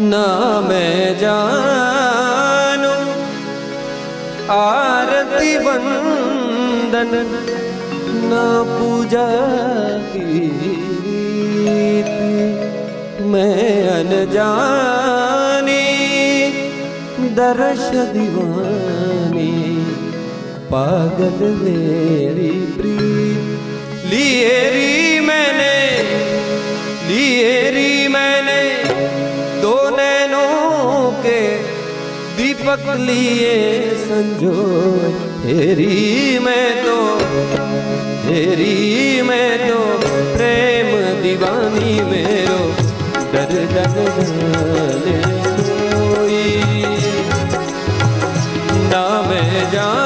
ना मैं जानू आरती वंदन ना पूजा गीत, मैं अनजानी दर्श दीवानी पागल मेरी प्रीत। लिए री मैंने दो नैनों के दीपक लिए संजोए। हेरी मैं तो प्रेम दीवानी मेरो डर जाने कोई। ना मैं जान